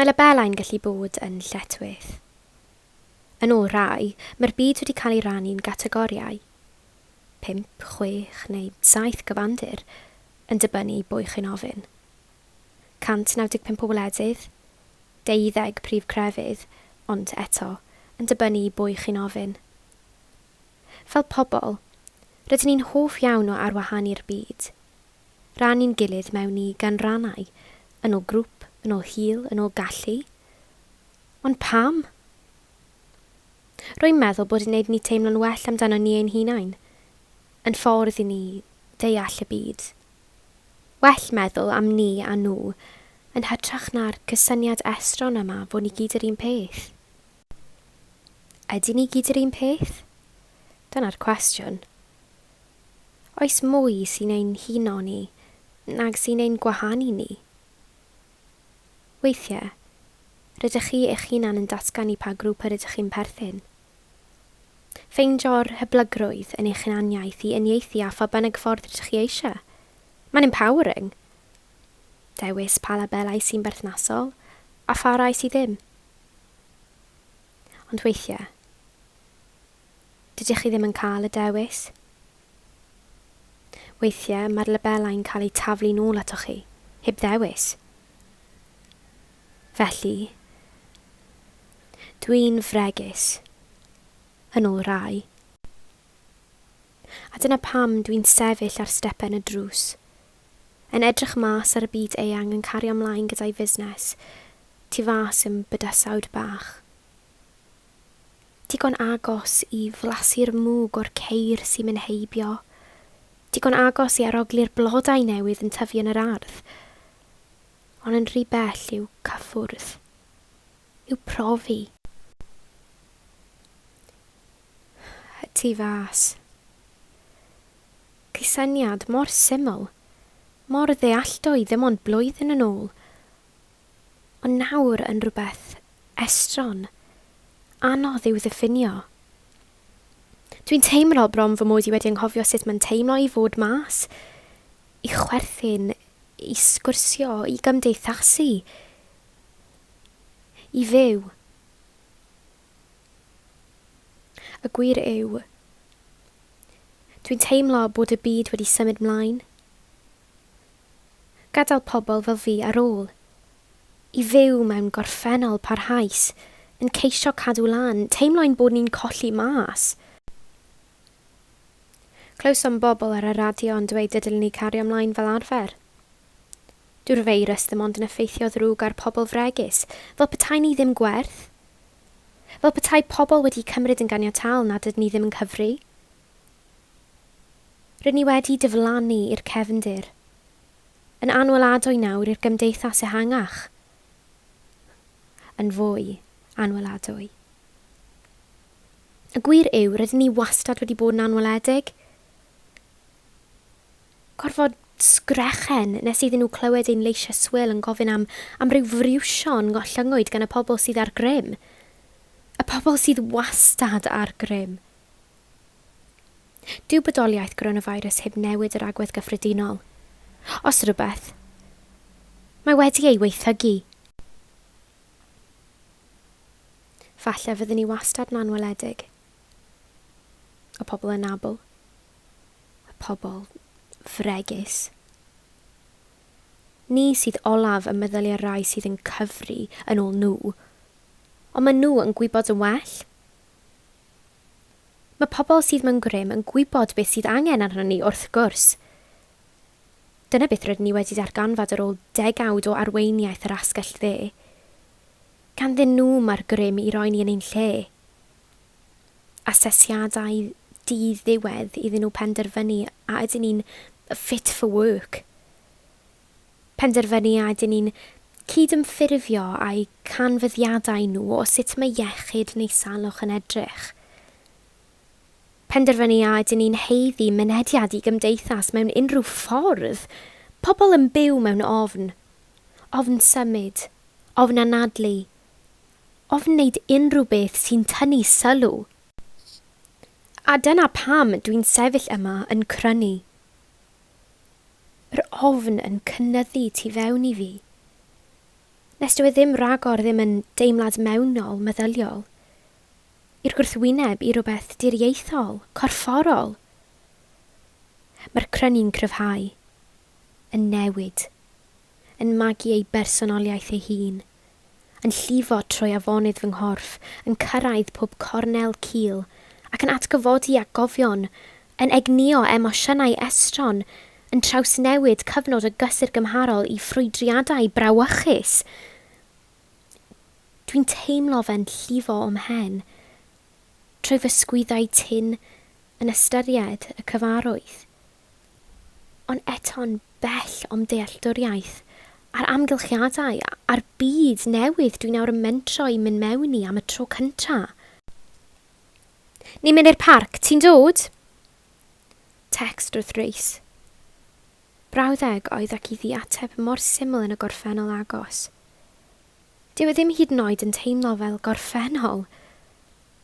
Mae labelau'n gallu bod yn lletwydd. Yn ôl rai, mae'r byd wedi cael ei rannu'n gategoriau. 5, 6 neu 7 gyfandir yn dibynnu bwy chi'n ofyn. 195 o wledydd, 12 prif crefydd, ond eto, yn dibynnu bwy chi'n ofyn. Fel pobl, rydyn ni'n hoff iawn o arwahanu'r byd. Rannu'n gilydd mewn i ganrannau, yn ôl grŵp, yn ôl hil, yn ôl gallu. Ond pam? Rwy'n meddwl bod yn gwneud ni teimlo'n well amdano ni ein hunain, yn ffordd i ni deall y byd. Well meddwl am ni a nhw, yn hytrach na'r cysyniad estron yma fod ni gyd yr un peth. Ydyn ni gyd yr un peth? Dyna'r cwestiwn. Oes mwy sy'n ein huno ni, nag sy'n ein gwahanu ni? Weithiau, rydych chi eich hunan yn datgan i pa grŵp rydych chi'n perthyn. Ffeindio'r hyblygrwydd yn eich hunaniaeth i uniaethu a pha bynnag ffordd rydych chi eisiau. Mae'n empowering. Dewis pa labelau sy'n berthnasol, a pha rai sydd ddim. Ond weithiau, dydych chi ddim yn cael y dewis. Weithiau mae'r labelau'n cael eu taflu nôl atoch chi, heb ddewis. Felly, dwi'n fregus, yn ôl rai. A dyna pam dwi'n sefyll ar stepen y drws, yn edrych mas ar y byd eang yn cario ymlaen gyda'i fusnes, tu fas yn bydysawd bach. Digon agos i flasu'r mwg o'r ceir sy'n mynd heibio. Digon agos i arogli'r blodau newydd yn tyfu yn yr ardd. Ond yn rhy bell yw cyffwrdd, yw profi. Tu fas. Cysyniad mor syml, mor ddealltwy ddim ond blwyddyn yn ôl, ond nawr yn rhywbeth estron, anodd i'w ddiffinio. Dwi'n teimlo bron fy mod i wedi anghofio sut mae'n teimlo i fod mas, i chwerthin, i sgwrsio, i gymdeithasu, i fyw. Y gwir yw, dwi'n teimlo bod y byd wedi symud mlaen. Gadael pobl fel fi ar ôl, i fyw mewn gorffennol parhaus, yn ceisio cadw lan, teimlo'n bod ni'n colli mas. Clywsom bobl ar y radio yn dweud dydyn ni cario ymlaen fel arfer. Dyw'r feirws ddim ond yn effeithio ddrwg ar pobl fregus, fel petai ni ddim gwerth. Fel petai pobl wedi cymryd yn ganiataol nad ydyn ni ddim yn cyfri. Rydyn ni wedi diflannu i'r cefndir, yn anweladwy nawr i'r gymdeithas ehangach. Yn fwy anweladwy. Y gwir yw, rydyn ni wastad wedi bod yn anweledig. Gorfod sgrechen nes iddyn nhw clywed ein leisiau swyl yn gofyn am ryw friwsion gollyngwyd gan y pobl sydd ar grym. Y pobl sydd wastad ar grym. Dyw bodoliaeth coronavirus heb newid yr agwedd gyffredinol. Os rhywbeth, mae wedi ei weithygu. Falle fydden ni wastad yn anweledig. Y pobl yn nabl. Y pobl fregus. Ni sydd olaf y meddyliau'r rai sydd yn cyfri yn ôl nhw, ond mae nhw yn gwybod yn well. Mae pobl sydd mewn grym yn gwybod beth sydd angen arno ni wrth gwrs. Dyna beth rydyn ni wedi darganfod ar ôl degawd o arweiniaeth yr asgell dde. Ganddyn nhw mae'r grym i roi ni yn ein lle. Asesiadau di-ddiwedd iddyn nhw penderfynu a ydyn ni'n fit for work. Penderfynu a ydyn ni'n cydymffurfio a'u canfyddiadau nhw o sut mae iechyd neu salwch yn edrych. Penderfynu a ydyn ni'n heiddi mynediad i gymdeithas mewn unrhyw ffordd. Pobl yn byw mewn ofn. Ofn symud. Ofn anadlu. Ofn wneud unrhyw beth sy'n tynnu sylw. A dyna pam dwi'n sefyll yma yn crynu. Yr ofn yn cynyddu tu fewn i fi. Nes dyw e ddim rhagor ddim yn deimlad mewnol, meddyliol, i'r gwrthwyneb i rhywbeth diriaethol, corfforol. Mae'r crynu'n cryfhau, yn newid, yn magu ei bersonoliaeth ei hun, yn llifo trwy afonydd fy nghorff, yn cyrraedd pob cornel cil, ac yn atgyfodi ac gofion, yn egnio emosiynau estron, yn trawsnewid cyfnod y gysur gymharol i ffrwydriadau brawychus. Dwi'n teimlo fe'n llifo ymhen, trwy fy sgwyddau tyn yn ystyried y cyfarwydd. Ond eto'n bell o'm dealltwriaeth, a'r amgylchiadau, a'r byd newydd dwi'n awr yn mentro i mynd mewn i am y tro cynta. Ni'n mynd i'r parc, ti'n dod? Text wrth Rhys. Brawddeg oedd ac iddi ateb mor syml yn y gorffennol agos. Dyw e ddim hyd yn oed yn teimlo fel gorffennol,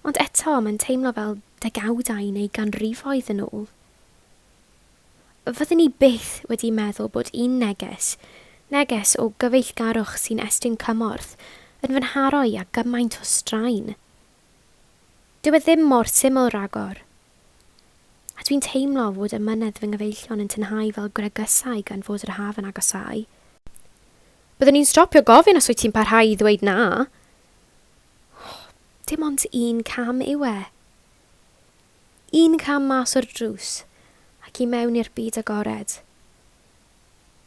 ond eto mae'n teimlo fel degawdau neu ganrifoedd yn ôl. Fyddwn ni byth wedi meddwl bod un neges o gyfeillgarwch sy'n estyn cymorth, yn fy nharoi a gymaint o straen. Dyw e ddim mor syml ragor, a dwi'n teimlo fod y mynedd fy nghyfeillion yn tynhau fel gregysau gan fod yr haf yn agosau. Byddwn ni'n stopio gofyn os wyt ti'n parhau i ddweud na. Dim ond un cam yw e. Un cam mas o'r drws, ac i mewn i'r byd agored.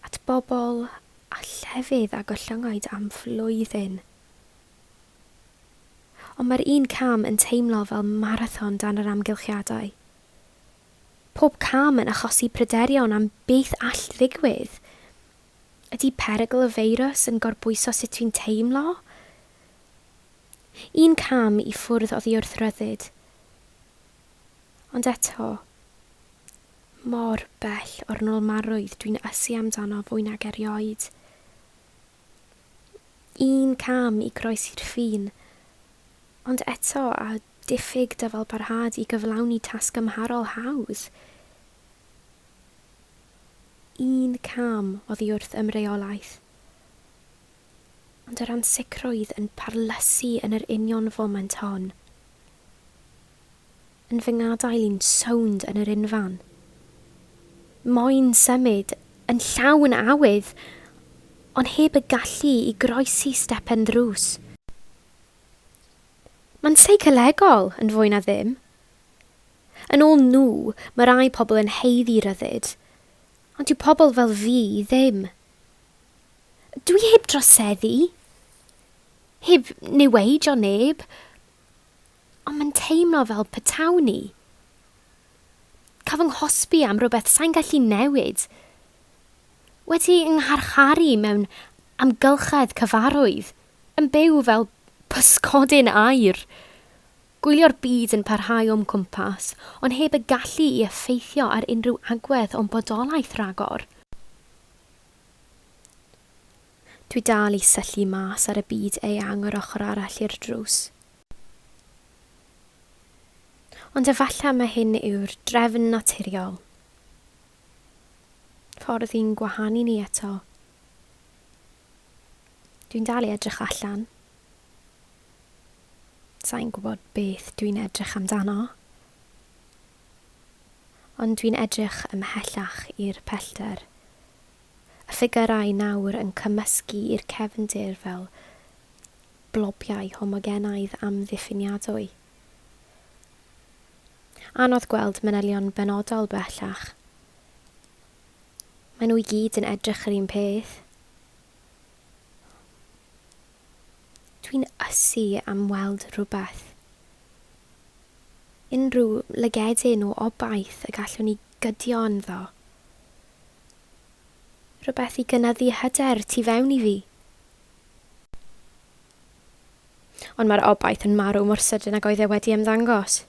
At bobl a llefydd a gollyngoed am flwyddyn. Ond mae'r un cam yn teimlo fel marathon dan yr amgylchiadau. Pob cam yn achosi pryderion am beth all ddigwydd. Ydy perygl y feirws yn gorbwyso sut dwi'n teimlo? Un cam i ffwrdd oddi wrth ryddid. Ond eto, mor bell o'r nolmarwydd dwi'n ysu amdano fwy nag erioed. Un cam i groesi'r ffin, ond eto a diffyg dyfal parhad i gyflawni tasg ymharol hawdd. Un cam oddi wrth ymreolaeth. Ond yr ansicrwydd yn parlysu yn yr union foment hon. Yn fy ngadael i'n sownd yn yr unfan. Moyn symud, yn llawn awydd, ond heb y gallu i groesi stepen ddrws. Mae'n seicolegol yn fwy na ddim. Yn ôl nhw, mae rai pobl yn heiddi ryddid, ond dyw pobl fel fi ddim. Dwi heb droseddu, heb niweidio neb, ond mae'n teimlo fel petawni. Caf yng nghosbi am rhywbeth sa'n gallu newid. Wedi yngharcharu mewn amgylchedd cyfarwydd, yn byw fel pysgodyn aur. Gwylio'r byd yn parhau o'm cwmpas, ond heb y gallu i effeithio ar unrhyw agwedd o'n bodolaeth ragor. Dwi dal i syllu mas ar y byd eang o'r ochr arall i'r drws. Ond efallai mae hyn yw'r drefn naturiol. Ffordd i'n gwahanu ni eto. Dwi'n dal i edrych allan. Sa'n gwybod beth dwi'n edrych amdano. Ond dwi'n edrych ymhellach i'r pellter. Y ffigurau nawr yn cymysgu i'r cefndir fel blobiau homogenaidd amddiffiniadwy. Anodd gweld manylion benodol bellach. Maen nhw i gyd yn edrych yr un peth. Dwi'n ysu am weld rhywbeth. Unrhyw lygedyn o obaith y gallwn ni gydio ynddo. Rhywbeth i gynyddu hyder tu fewn i fi. Ond mae'r obaith yn marw mor sydyn ag oedd e wedi ymddangos.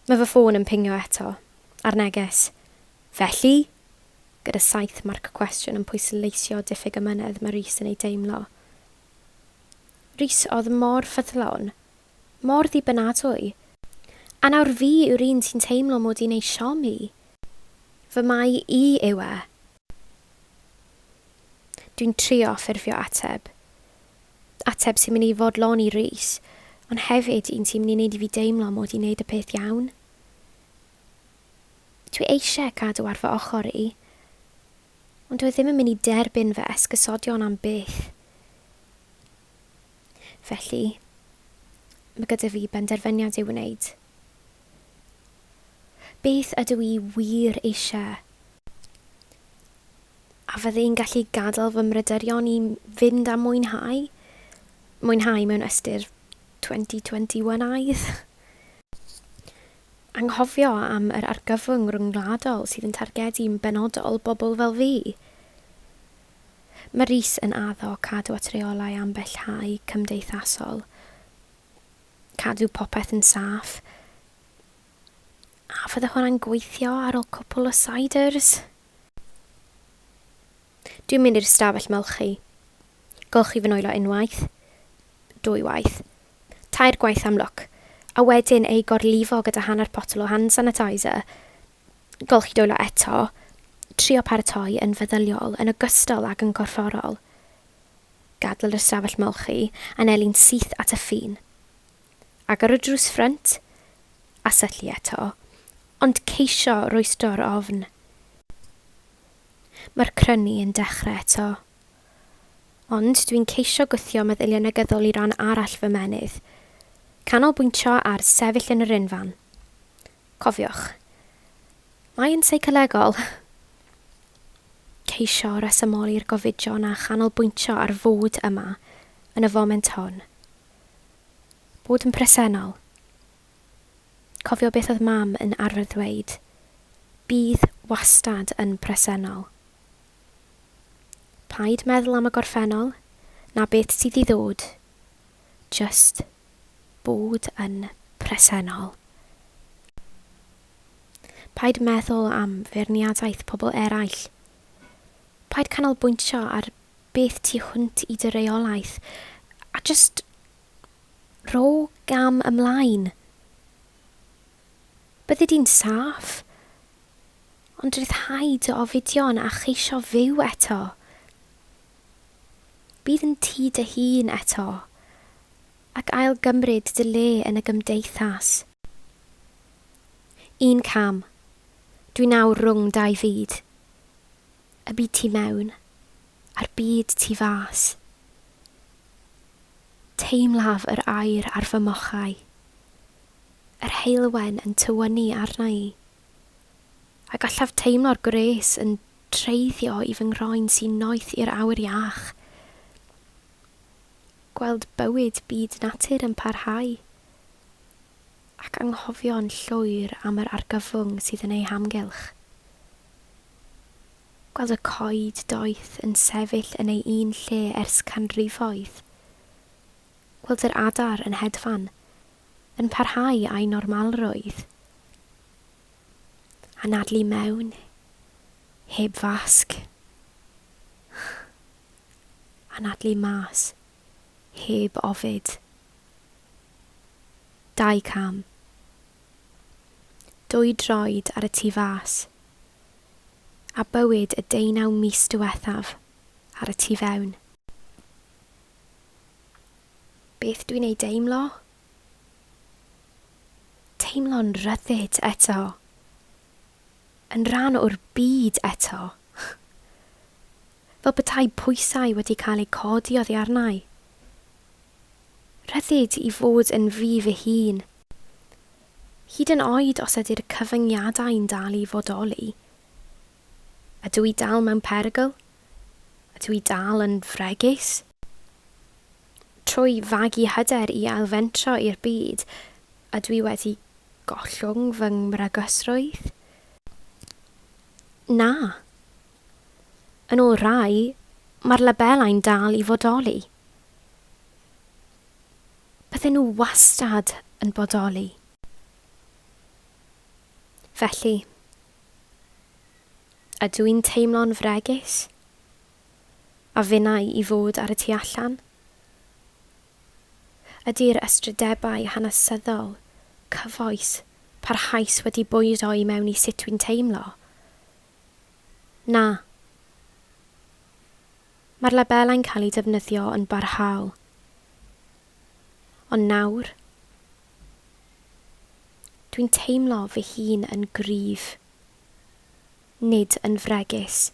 Mae fy ffôn yn pingio eto, ar neges. Felly? Gyda 7 marc cwestiwn yn pwysleisio diffyg y mynedd mae Rhys yn ei deimlo. Rhys oedd mor ffyddlon, mor ddibynadwy, a nawr fi yw'r un sy'n teimlo mod i'n ei siomi. Fy mai I yw e. Dwi'n trio ffurfio ateb, ateb sy'n mynd i fodlon i rys, ond hefyd un sy'n mynd i wneud i fi deimlo mod i'n wneud y peth iawn. Dwi eisiau cadw ar fy ochr i, ond dwi ddim yn mynd i derbyn fy esgysodion am byth. Felly, mae gyda fi benderfyniad i'w wneud. Beth ydw i wir eisiau? A fydde'n gallu gadael fy mrydyrion i fynd am mwynhau? Mwynhau mewn ystyr 2021-aidd. Anghofio am yr argyfwng rhyngwladol sydd yn targedu'n benodol bobl fel fi. Mae Rhys yn addo cadw at reolau ambellhau cymdeithasol, cadw popeth yn saff, a fydde hwnna'n gweithio ar ôl cwpl o ciders. Dwi'n mynd i'r stafell melchu. Golchi fy nwylo unwaith, 2 waith, 3 gwaith am lwc, a wedyn ei gorlifo gyda hanner botl o hand sanitizer. Golchi dwylo eto, trio paratoi yn feddyliol yn ogystal ac yn corfforol. Gadael y stafell molchi a nelyn syth at y ffin. Agor y drws ffrynt, a syllu eto, ond ceisio rwystro'r ofn. Mae'r crynu yn dechrau eto. Ond dwi'n ceisio gwythio meddyliau negyddol i ran arall fy menydd, canolbwyntio ar sefyll yn yr unfan. Cofiwch, mae'n seicolegol. Ceisio resymoli'r gofidion a chanolbwyntio ar fod yma yn y foment hon. Bod yn presennol. Cofio beth oedd mam yn arfer ddweud. Bydd wastad yn presennol. Paid meddwl am y gorffennol, na beth sydd i ddod. Just bod yn presennol. Paid meddwl am feirniadaeth pobl eraill. Paid canolbwyntio ar beth tu hwnt i dy reolaeth, a just ro gam ymlaen. Bydde di'n saff, ond rhyddhau dy ofidion a cheisio fyw eto. Bydd yn ti dy hun eto, ac ail gymryd dy le yn y gymdeithas. 1 cam. Dwi nawr rhwng 2 fyd. Y byd tu mewn, a'r byd tu fas. Teimlaf yr aer ar fy mochau. Yr heilwen yn tywynu arna i. A gallaf teimlo'r gres yn treiddio i fy nghroen sy'n noeth i'r awyr iach. Gweld bywyd byd natur yn parhau. Ac anghofio'n llwyr am yr argyfwng sydd yn ei hamgylch. Gweld y coed doeth yn sefyll yn ei un lle ers canrifoedd. Gweld yr adar yn hedfan, yn parhau a'i normalrwydd. Anadlu mewn, heb fasg. Anadlu mas, heb ofid. 2 cam. 2 droed ar y tu fas. A bywyd y 19 mis diwethaf ar y tu fewn. Beth dwi'n ei deimlo? Teimlo'n ryddid eto. Yn rhan o'r byd eto. Fel petai pwysau wedi cael eu codi oddi arnau. Ryddid i fod yn fi fy hun. Hyd yn oed os ydy'r cyfyngiadau'n dal i fodoli. Ydw i dal mewn perygl? Ydw i dal yn fregus? Trwy fagu hyder i ailfentro i'r byd, ydw i wedi gollwng fy mrygysrwydd? Na. Yn ôl rai, mae'r labelau'n dal i fodoli. Bydden nhw wastad yn bodoli. Felly, ydw i'n teimlo'n fregus? A finnau i fod ar y tu allan? Ydy'r ystrydebau hanesyddol, cyfoes, parhaus wedi bwydo i mewn i sut dwi'n teimlo? Na. Mae'r labelau'n cael eu defnyddio yn barhaol, ond nawr, dwi'n teimlo fy hun yn gryf, nid yn fregus.